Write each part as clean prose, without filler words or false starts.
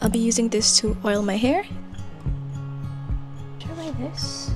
I'll be using this to oil my hair. Try this.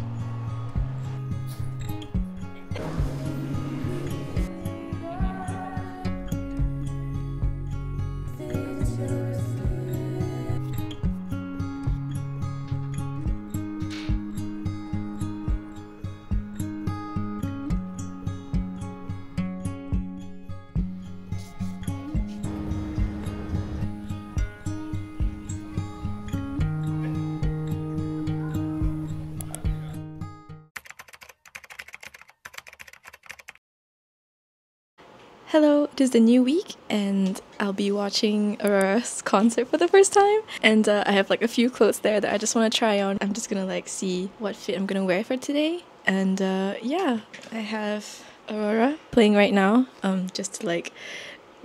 Hello, it is the new week and I'll be watching Aurora's concert for the first time, and I have like a few clothes there that I just want to try on. I'm just gonna like see what fit I'm gonna wear for today, and yeah, I have Aurora playing right now just to like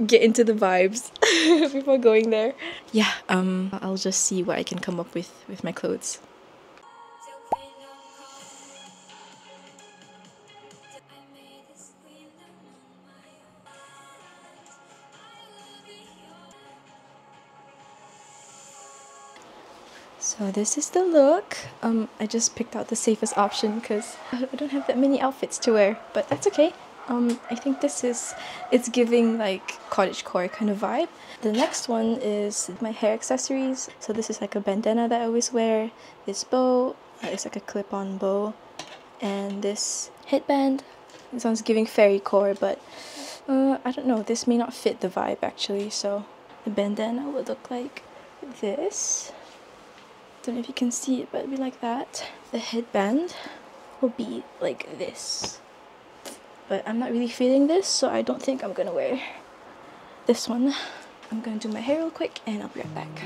get into the vibes before going there. Yeah, I'll just see what I can come up with my clothes. So this is the look. I just picked out the safest option because I don't have that many outfits to wear, but that's okay. I think it's giving like cottagecore kind of vibe. The next one is my hair accessories. So this is like a bandana that I always wear. This bow, it's like a clip-on bow. And this headband. It sounds giving fairycore, but I don't know, this may not fit the vibe actually. So the bandana would look like this. Don't know if you can see it, but it'll be like that. The headband will be like this. But I'm not really feeling this, so I don't think I'm gonna wear this one. I'm gonna do my hair real quick and I'll be right back.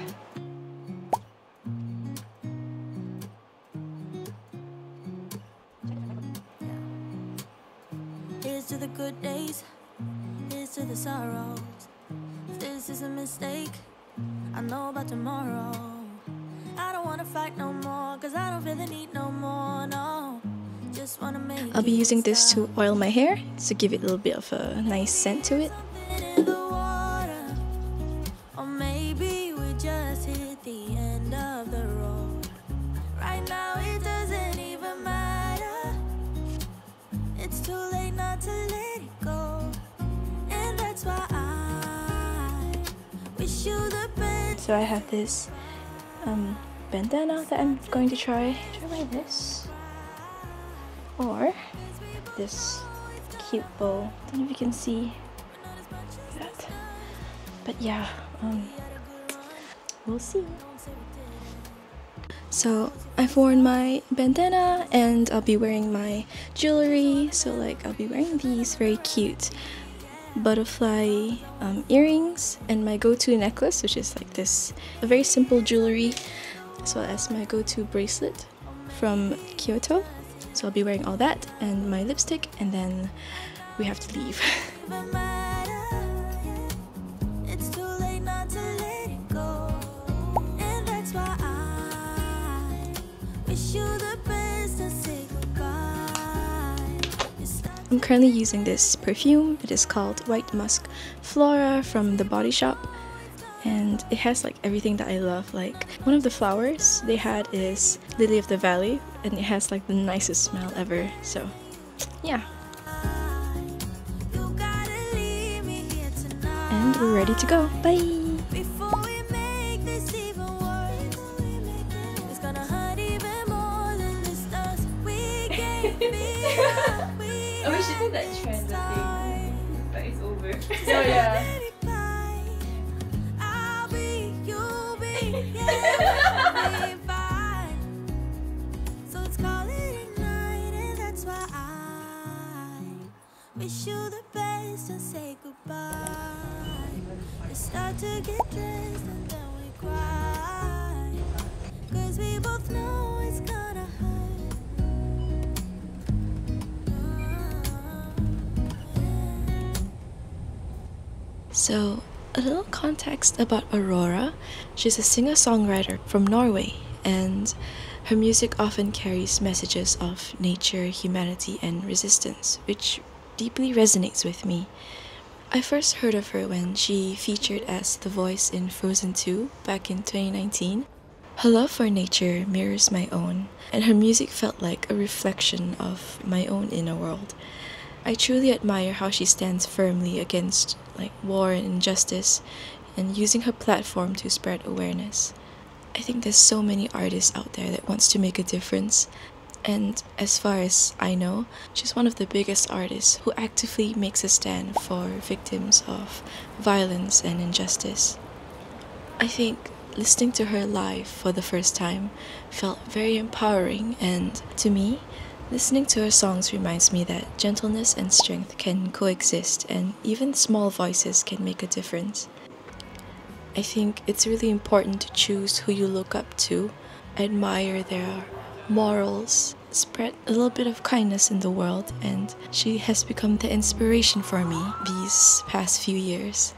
Here's to the good days, here's to the sorrows. If this is a mistake, I know about tomorrow. I don't wanna fight no more, cause I don't feel the need no more, no. Just wanna make I'll be using this to oil my hair to give it a little bit of a nice scent to it. in the water. Or maybe we just hit the end of the road. Right now it doesn't even matter. It's too late not to let it go. And that's why I wish you the best. So I have this bandana that I'm going to try like this, or this cute bow. Don't know if you can see that, but yeah, we'll see. So I've worn my bandana and I'll be wearing my jewelry. So like I'll be wearing these very cute butterfly earrings and my go-to necklace, which is like this, a very simple jewelry, as well as my go-to bracelet from Kyoto. So I'll be wearing all that and my lipstick, and then we have to leave. It's too late not to let it go. And that's why I wish you the best and say goodbye. I'm currently using this perfume. It is called White Musk Flora from The Body Shop, and it has like everything that I love. Like one of the flowers they had is Lily of the Valley, and it has like the nicest smell ever. So yeah, and we're ready to go. Bye. Before we make this even worse, it's gonna hurt even more than just us. We can't be I wish you did that trend thing, but it's over. So yeah. I'll be, you'll be, yeah, we'll be fine. So let's call it a night, and that's why I wish you the best and say goodbye. We start to get dressed and then we cry, 'cause we both know it's gonna hurt. So, a little context about Aurora. She's a singer-songwriter from Norway, and her music often carries messages of nature, humanity, and resistance, which deeply resonates with me. I first heard of her when she featured as the voice in Frozen 2 back in 2019. Her love for nature mirrors my own, and her music felt like a reflection of my own inner world. I truly admire how she stands firmly against war and injustice and using her platform to spread awareness. I think there's so many artists out there that wants to make a difference, and as far as I know, she's one of the biggest artists who actively makes a stand for victims of violence and injustice. I think listening to her live for the first time felt very empowering, and to me, listening to her songs reminds me that gentleness and strength can coexist, and even small voices can make a difference. I think it's really important to choose who you look up to, admire their morals, spread a little bit of kindness in the world, and she has become the inspiration for me these past few years.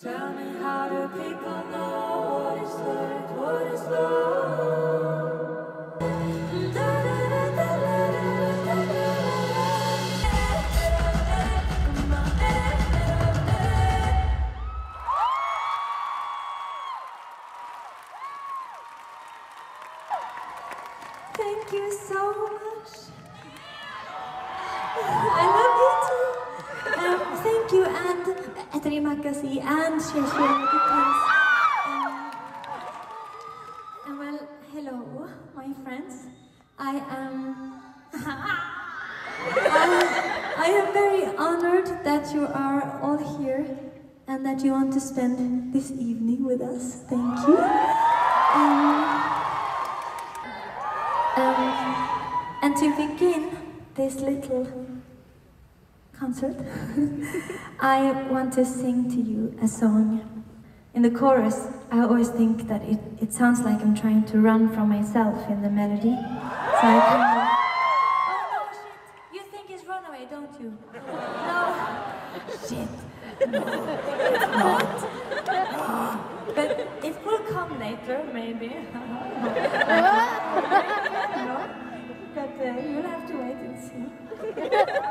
Tell me, how do people know what is right, what is wrong? Thank you so much. I love you too. Thank you, and 𝚘𝚏𝚏𝚒𝚊𝚝𝚐 and 𝚘𝚙𝚎𝚗 because well, hello, my friends. I am very honored that you are all here and that you want to spend this evening with us. Thank you. And to begin this little concert, I want to sing to you a song. In the chorus, I always think that it sounds like I'm trying to run from myself in the melody. So I kind of... Oh no, shit! You think it's Runaway, don't you? No. Shit. No, it's not. But it will come later, maybe. No? But you'll have to wait and see.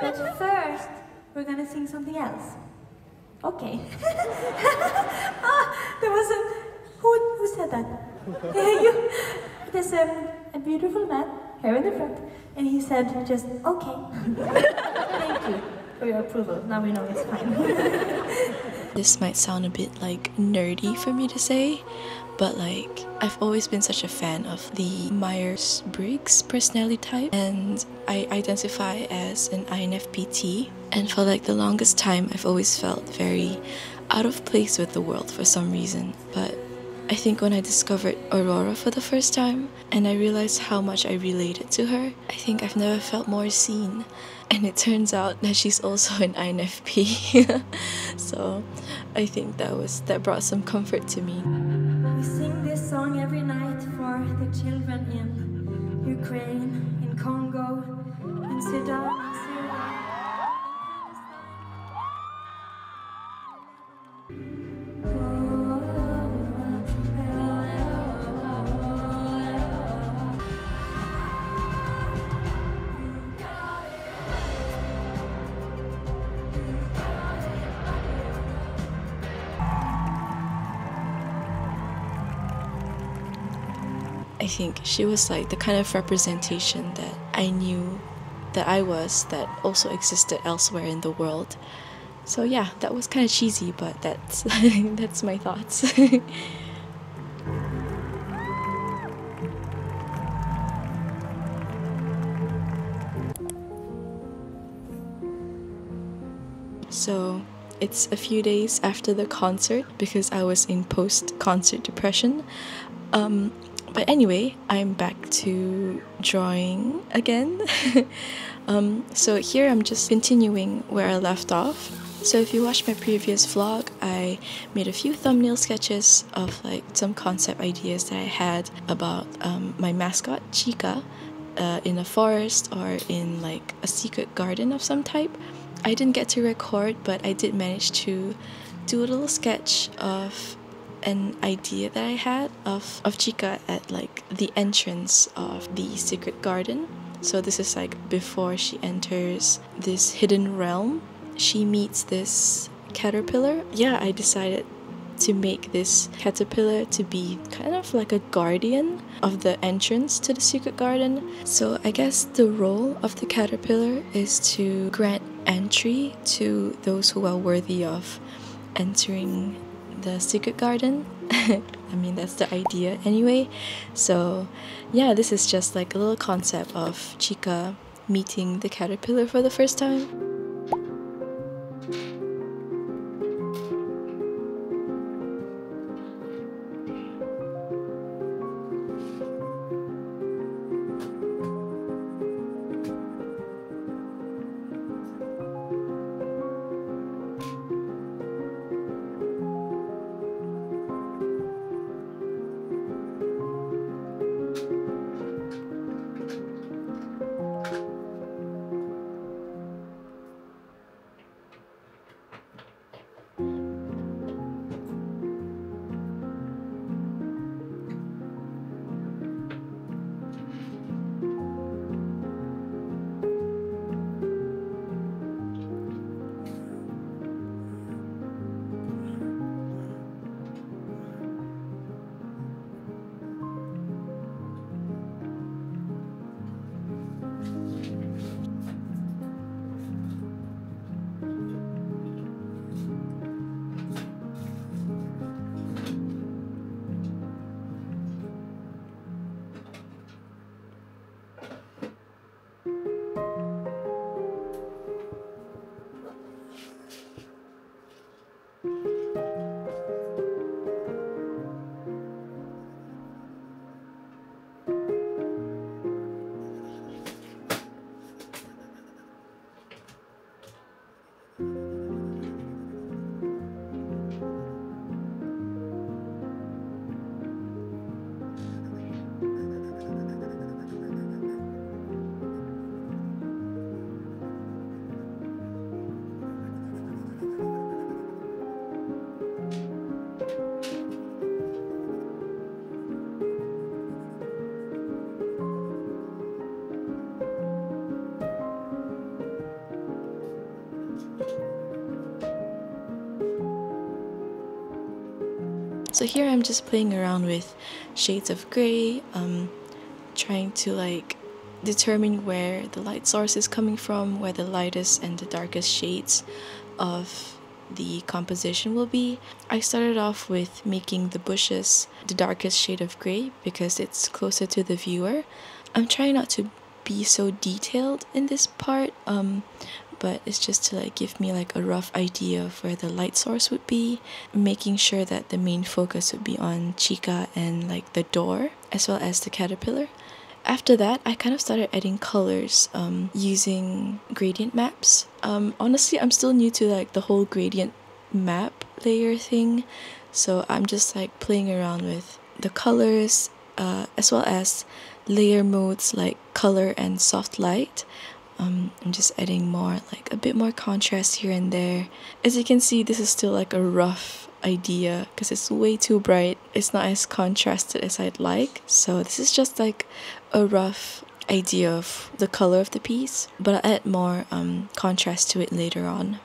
But first, we're gonna sing something else. Okay. There was a... Who said that? You. There's a beautiful man here in the front, and he said just, okay. Thank you for your approval. Now we know it's fine. This might sound a bit nerdy for me to say, but I've always been such a fan of the Myers-Briggs personality type, and I identify as an INFPT, and for the longest time I've always felt very out of place with the world for some reason. But I think when I discovered Aurora for the first time and I realized how much I related to her, I think I've never felt more seen. And it turns out that she's also an INFP. So I think that brought some comfort to me. We sing this song every night for the children in Ukraine, in Congo, in Sudan, in Syria, I think she was the kind of representation that I knew that I was, that also existed elsewhere in the world. So yeah, that was kind of cheesy, but that's that's my thoughts. So it's a few days after the concert, because I was in post-concert depression. But anyway, I'm back to drawing again. So here I'm just continuing where I left off. So if you watched my previous vlog, I made a few thumbnail sketches of like some concept ideas that I had about my mascot, Chica, in a forest or in like a secret garden of some type. I didn't get to record, but I did manage to do a little sketch of an idea that I had of Chica at like the entrance of the secret garden. So this is like before she enters this hidden realm. She meets this caterpillar. Yeah, I decided to make this caterpillar to be kind of like a guardian of the entrance to the secret garden. So I guess the role of the caterpillar is to grant entry to those who are worthy of entering the secret garden. I mean, that's the idea anyway. So yeah, this is just like a little concept of Chica meeting the caterpillar for the first time. So here I'm just playing around with shades of gray, trying to like determine where the light source is coming from, where the lightest and the darkest shades of the composition will be. I started off with making the bushes the darkest shade of gray because it's closer to the viewer. I'm trying not to be so detailed in this part, but it's just to like give me like a rough idea of where the light source would be, making sure that the main focus would be on Chica and like the door as well as the caterpillar. After that, I kind of started adding colors using gradient maps. Honestly, I'm still new to like the whole gradient map layer thing, so I'm just like playing around with the colors as well as layer modes like color and soft light. I'm just adding more, like a bit more contrast here and there. As you can see, this is still like a rough idea because it's way too bright. It's not as contrasted as I'd like. So this is just like a rough idea of the color of the piece, but I'll add more contrast to it later on.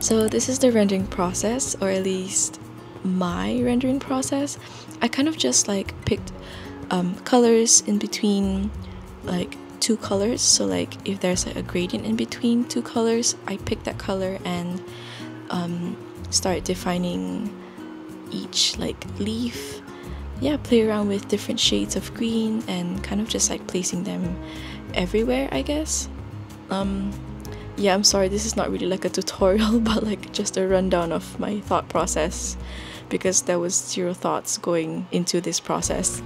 So this is the rendering process, or at least my rendering process. I kind of just like picked colors in between like two colors. So like if there's a gradient in between two colors, I pick that color and start defining each like leaf. Yeah, play around with different shades of green and kind of just like placing them everywhere, I guess. Yeah, I'm sorry, this is not really like a tutorial, but like just a rundown of my thought process, because there was zero thoughts going into this process.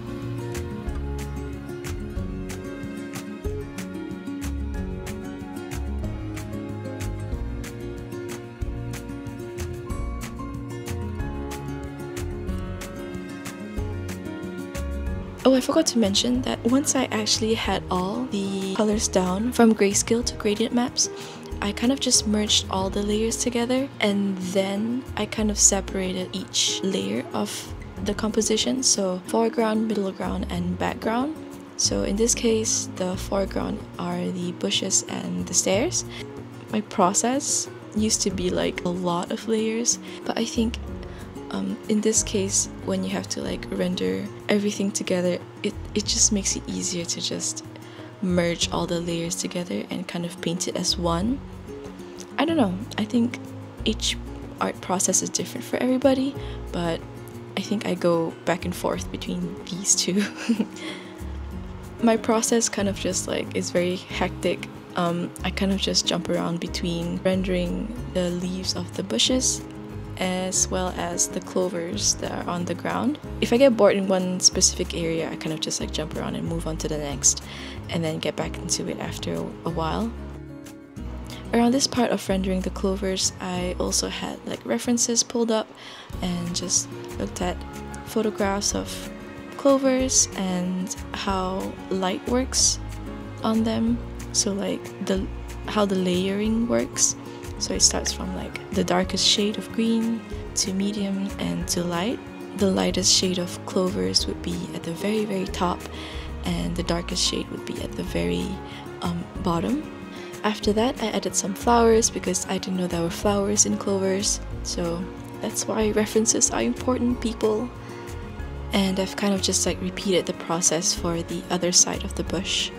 Oh, I forgot to mention that once I actually had all the colors down from grayscale to gradient maps, I kind of just merged all the layers together, and then I kind of separated each layer of the composition, so foreground, middle ground, and background. So in this case, the foreground are the bushes and the stairs. My process used to be like a lot of layers, but I think in this case, when you have to like render everything together, it just makes it easier to just merge all the layers together and kind of paint it as one. I don't know, I think each art process is different for everybody, but I think I go back and forth between these two. My process kind of just like is very hectic. I kind of just jump around between rendering the leaves of the bushes as well as the clovers that are on the ground. If I get bored in one specific area, I kind of just like jump around and move on to the next, and then get back into it after a while. Around this part of rendering the clovers, I also had like references pulled up and just looked at photographs of clovers and how light works on them. So like how the layering works. So it starts from like the darkest shade of green to medium and to light. The lightest shade of clovers would be at the very, very top, and the darkest shade would be at the very bottom. After that, I added some flowers because I didn't know there were flowers in clovers. So that's why references are important, people. And I've kind of just like repeated the process for the other side of the bush.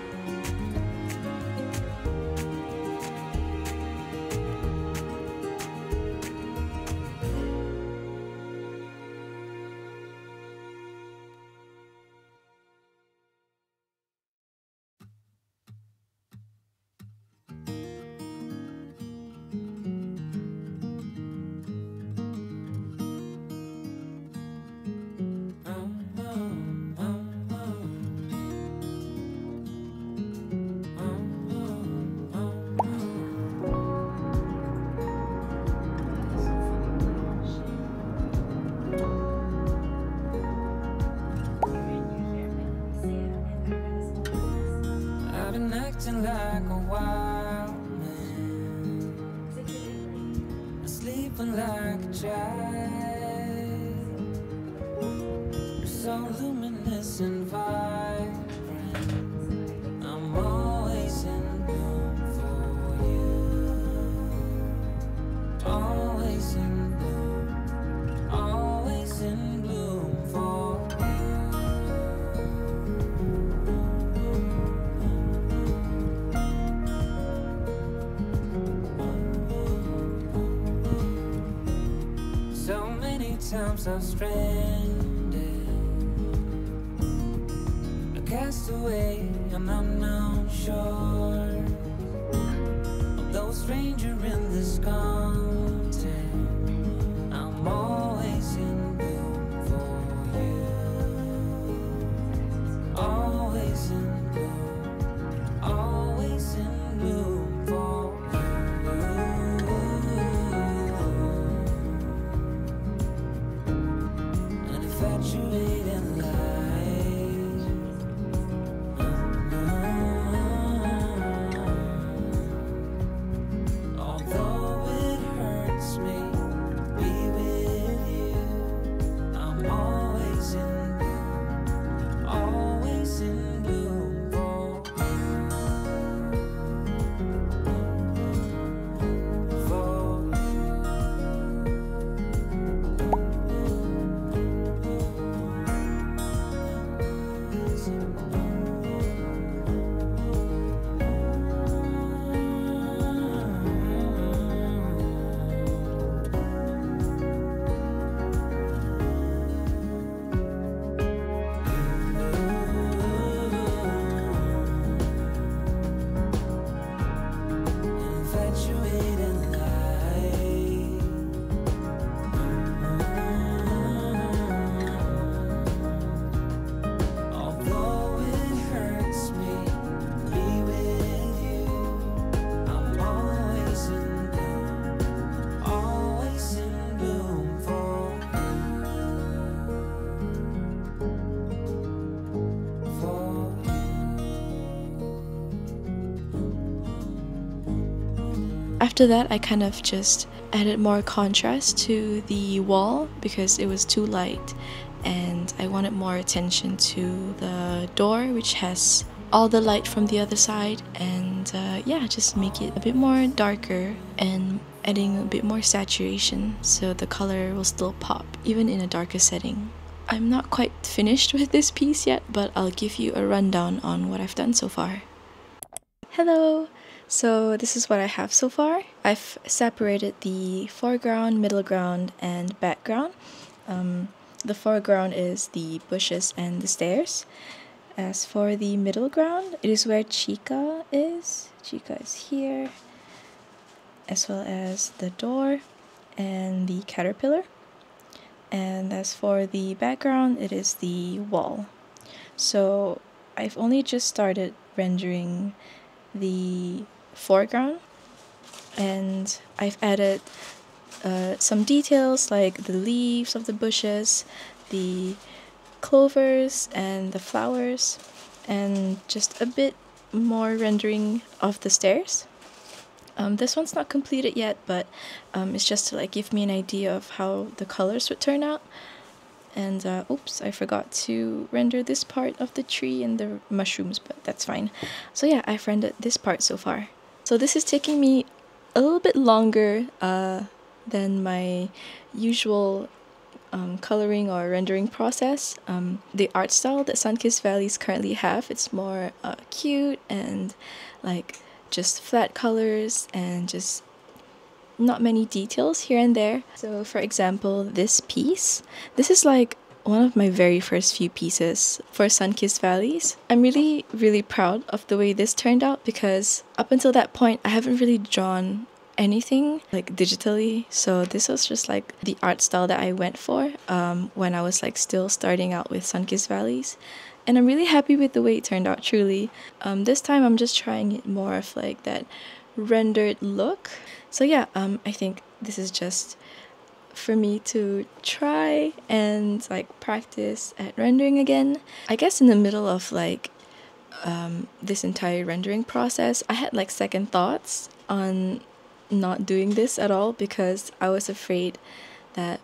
Acting like a wild man, sleeping like a child. You're so luminous and vibrant. I'm always in bloom for you. Always in bloom, always in bloom for times I'm stranded, a castaway on unknown shore, although a stranger in this continent. I'm always in bloom for you, always in bloom, always in bloom for you. Infatuated light, although it hurts me to be with you, I'm always in bloom, always in bloom for you, for you. After that, I kind of just added more contrast to the wall because it was too light, and I wanted more attention to the door, which has all the light from the other side, and yeah, just make it a bit more darker and adding a bit more saturation so the color will still pop even in a darker setting. I'm not quite finished with this piece yet, but I'll give you a rundown on what I've done so far. Hello! So this is what I have so far. I've separated the foreground, middle ground, and background. The foreground is the bushes and the stairs. As for the middle ground, it is where Chica is. Chica is here, as well as the door and the caterpillar. And as for the background, it is the wall. So I've only just started rendering the foreground, and I've added some details like the leaves of the bushes, the clovers and the flowers, and just a bit more rendering of the stairs. This one's not completed yet, but it's just to like give me an idea of how the colors would turn out. And oops, I forgot to render this part of the tree and the mushrooms, but that's fine. So yeah, I've rendered this part so far. So this is taking me a little bit longer than my usual coloring or rendering process. The art style that Sunkissed Valleys currently have, it's more cute and like just flat colors and just not many details here and there. So for example, this piece, this is like one of my very first few pieces for Sunkissed Valleys. I'm really proud of the way this turned out, because up until that point I haven't really drawn anything like digitally, so this was just like the art style that I went for when I was like still starting out with Sunkissed Valleys, and I'm really happy with the way it turned out, truly. This time I'm just trying it more of like that rendered look. So yeah, I think this is just for me to try and like practice at rendering again. I guess in the middle of like this entire rendering process, I had like second thoughts on not doing this at all, because I was afraid that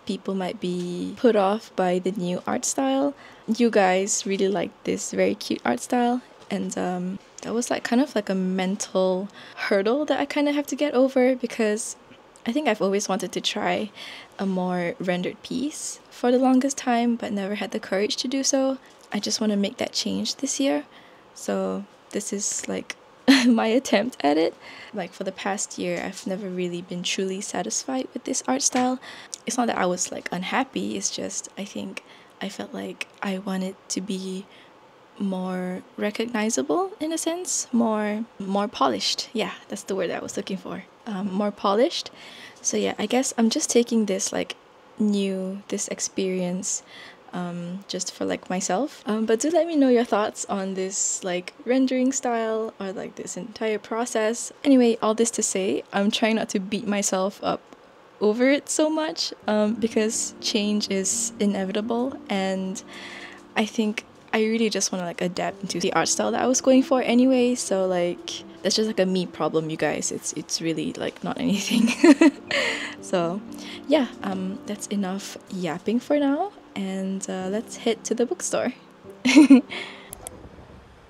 people might be put off by the new art style. You guys really liked this very cute art style, and that was like kind of like a mental hurdle that I kind of have to get over, because I think I've always wanted to try a more rendered piece for the longest time, but never had the courage to do so. I just want to make that change this year, so this is like my attempt at it. Like for the past year, I've never really been truly satisfied with this art style. It's not that I was like unhappy, it's just I think I felt like I wanted to be more recognizable in a sense, more polished. Yeah, that's the word that I was looking for. More polished. So yeah, I guess I'm just taking this like this experience just for like myself. But do let me know your thoughts on this like rendering style or like this entire process. Anyway, all this to say, I'm trying not to beat myself up over it so much, because change is inevitable, and I think I really just want to like adapt into the art style that I was going for anyway. So like that's just like a me problem, you guys. It's really like not anything. So yeah, that's enough yapping for now, and let's head to the bookstore.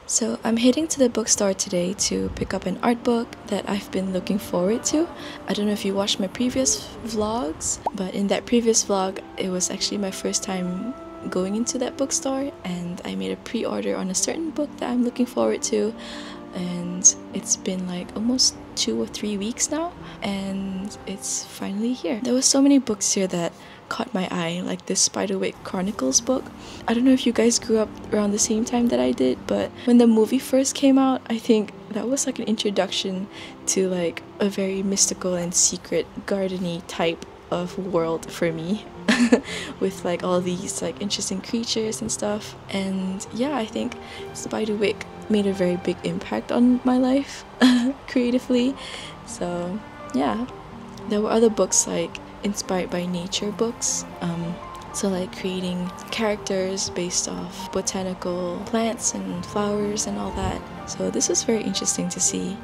So I'm heading to the bookstore today to pick up an art book that I've been looking forward to. I don't know if you watched my previous vlogs, but in that previous vlog, it was actually my first time going into that bookstore, and I made a pre-order on a certain book that I'm looking forward to, and it's been like almost 2 or 3 weeks now, and it's finally here. There were so many books here that caught my eye, like this Spiderwick Chronicles book. I don't know if you guys grew up around the same time that I did, but when the movie first came out, I think that was like an introduction to like a very mystical and secret gardeny type of world for me. With like all these like interesting creatures and stuff, and yeah, I think Spiderwick made a very big impact on my life creatively. So yeah, there were other books like inspired by nature books, so like creating characters based off botanical plants and flowers and all that. So this was very interesting to see.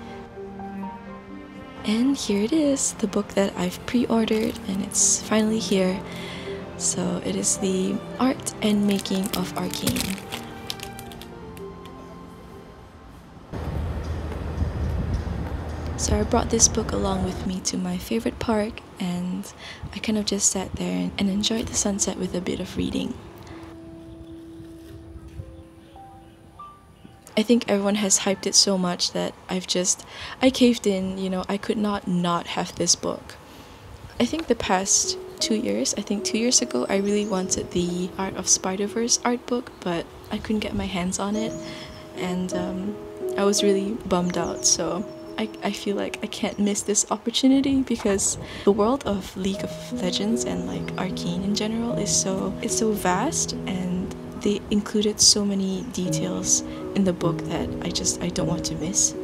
And here it is, the book that I've pre-ordered, and it's finally here. So it is the Art and Making of Arcane. So I brought this book along with me to my favorite park, and I kind of just sat there and enjoyed the sunset with a bit of reading. I think everyone has hyped it so much that I caved in, you know, I could not have this book. I think the past 2 years, I think 2 years ago, I really wanted the Art of Spider-Verse art book, but I couldn't get my hands on it, and I was really bummed out, so I feel like I can't miss this opportunity because the world of League of Legends and like Arcane in general is so vast, and they included so many details in the book that I don't want to miss.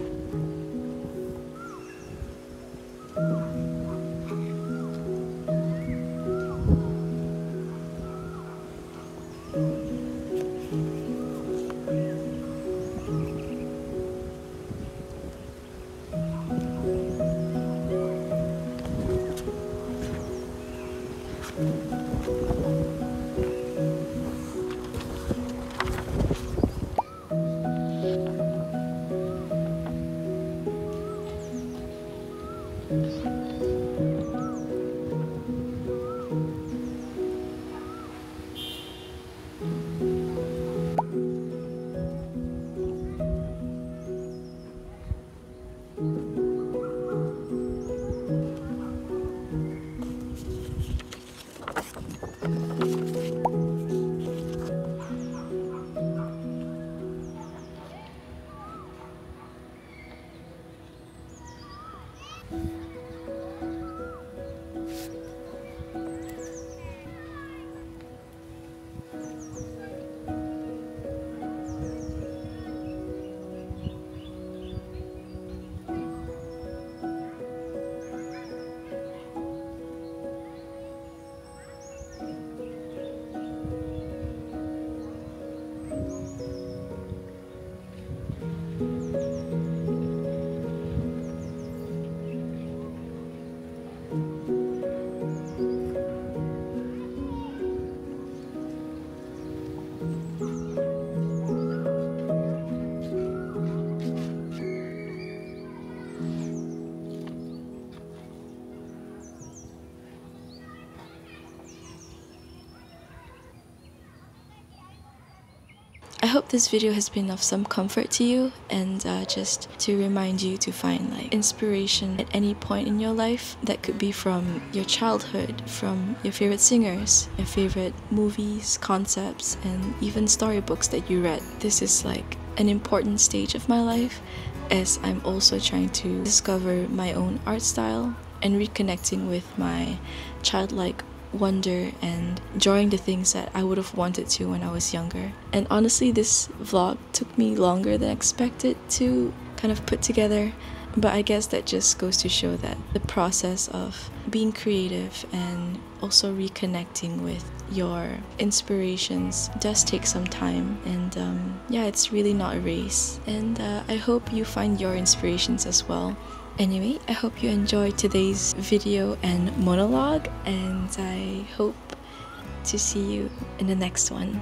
I hope this video has been of some comfort to you, and just to remind you to find like inspiration at any point in your life. That could be from your childhood, from your favorite singers, your favorite movies, concepts, and even storybooks that you read. This is like an important stage of my life, as I'm also trying to discover my own art style and reconnecting with my childlike wonder and drawing the things that I would have wanted to when I was younger. And honestly, this vlog took me longer than expected to kind of put together, but I guess that just goes to show that the process of being creative and also reconnecting with your inspirations does take some time, and yeah, it's really not a race, and I hope you find your inspirations as well. Anyway, I hope you enjoyed today's video and monologue, and I hope to see you in the next one.